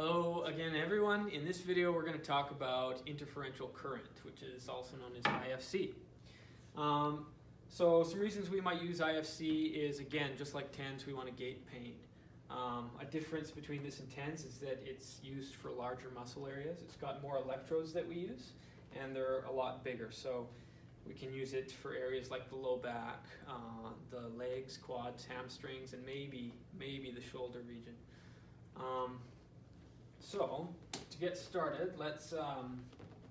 Hello again everyone. In this video we're going to talk about interferential current, which is also known as IFC. So some reasons we might use IFC is, again, just like TENS, we want to gate pain. A difference between this and TENS is that it's used for larger muscle areas. It's got more electrodes that we use, and they're a lot bigger. So we can use it for areas like the low back, the legs, quads, hamstrings, and maybe the shoulder region. So to get started, let's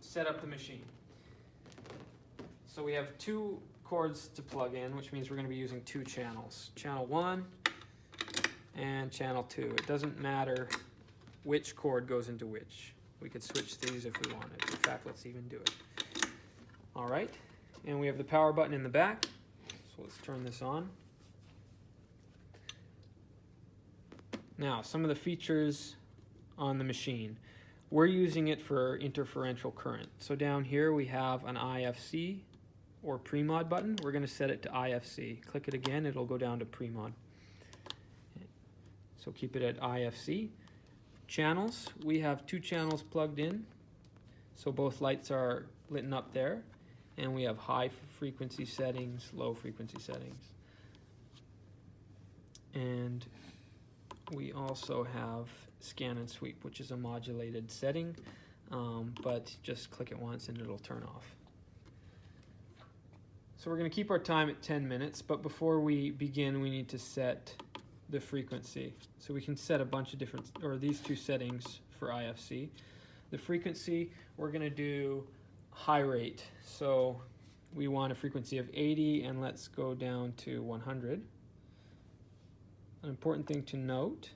set up the machine. So we have two cords to plug in, which means we're going to be using two channels. Channel 1 and channel 2. It doesn't matter which cord goes into which. We could switch these if we wanted. In fact, let's even do it. All right, and we have the power button in the back. So let's turn this on. Now, some of the features on the machine. We're using it for interferential current. So down here we have an IFC or pre-mod button. We're going to set it to IFC. Click it again, it'll go down to pre-mod. So keep it at IFC. Channels, we have two channels plugged in. So both lights are lit up there. And we have high frequency settings, low frequency settings. And we also have scan and sweep, which is a modulated setting, but just click it once and it'll turn off. So we're going to keep our time at 10 minutes, but before we begin we need to set the frequency. So we can set a bunch of different, or these two settings for IFC. The frequency, we're going to do high rate. So we want a frequency of 80, and let's go down to 100. An important thing to note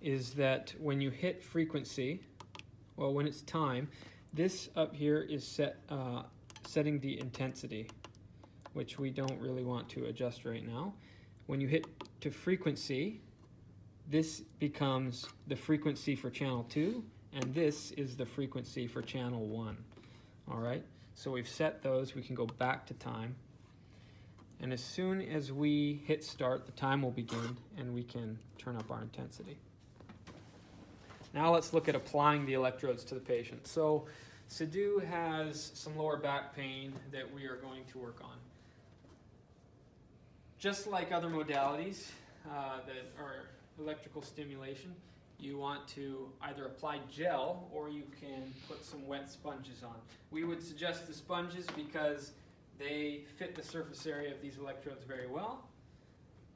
is that when you hit frequency, well, when it's time, this up here is setting the intensity, which we don't really want to adjust right now. When you hit to frequency, this becomes the frequency for channel 2, and this is the frequency for channel 1. All right, so we've set those. We can go back to time. And as soon as we hit start, the time will begin and we can turn up our intensity. Now let's look at applying the electrodes to the patient. So Sadhu has some lower back pain that we are going to work on. Just like other modalities that are electrical stimulation, you want to either apply gel or you can put some wet sponges on. We would suggest the sponges because they fit the surface area of these electrodes very well,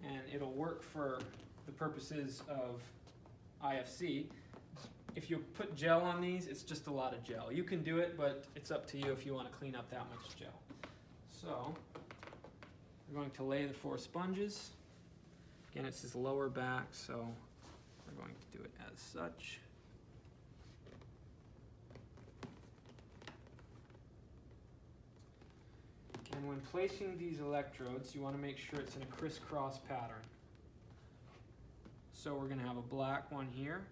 and it'll work for the purposes of IFC. If you put gel on these, it's just a lot of gel. You can do it, but it's up to you if you want to clean up that much gel. So we're going to lay the 4 sponges. Again, it says lower back, so we're going to do it as such. And when placing these electrodes, you want to make sure it's in a crisscross pattern. So we're going to have a black one here,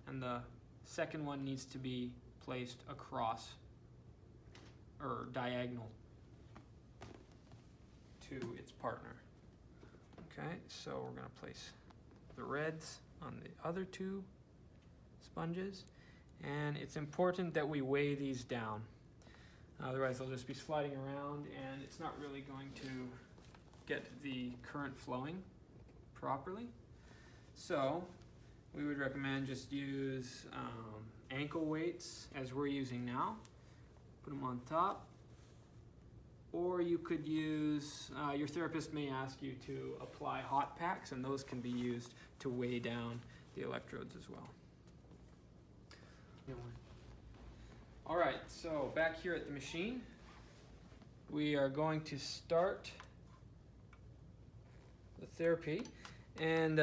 and the second one needs to be placed across or diagonal to its partner. Okay, so we're going to place the reds on the other 2 sponges, and it's important that we weigh these down. Otherwise they'll just be sliding around and it's not really going to get the current flowing properly. So we would recommend just use ankle weights as we're using now. Put them on top. Or you could use, your therapist may ask you to apply hot packs, and those can be used to weigh down the electrodes as well. All right, so back here at the machine, we are going to start the therapy, and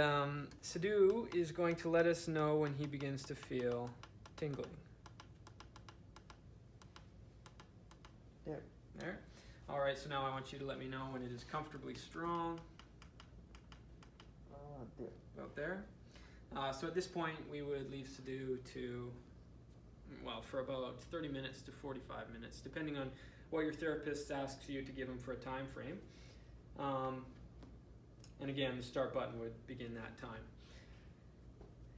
Sadhu is going to let us know when he begins to feel tingling. There. All right, so now I want you to let me know when it is comfortably strong. About there. So at this point, we would leave Sadhu to, well, for about 30 minutes to 45 minutes, depending on what your therapist asks you to give him for a time frame. And again, the start button would begin that time.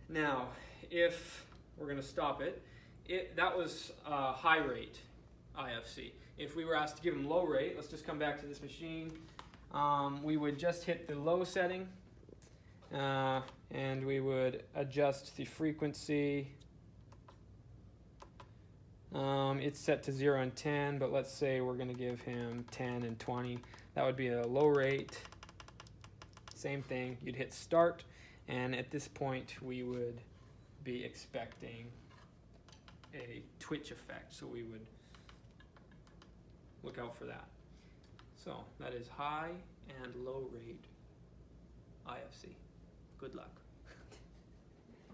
Now, if we're going to stop it, that was high rate IFC. If we were asked to give them low rate, let's just come back to this machine. We would just hit the low setting, and we would adjust the frequency. It's set to 0 and 10, but let's say we're going to give him 10 and 20. That would be a low rate. Same thing, you'd hit start, and at this point we would be expecting a twitch effect, so we would look out for that. So that is high and low rate IFC. Good luck.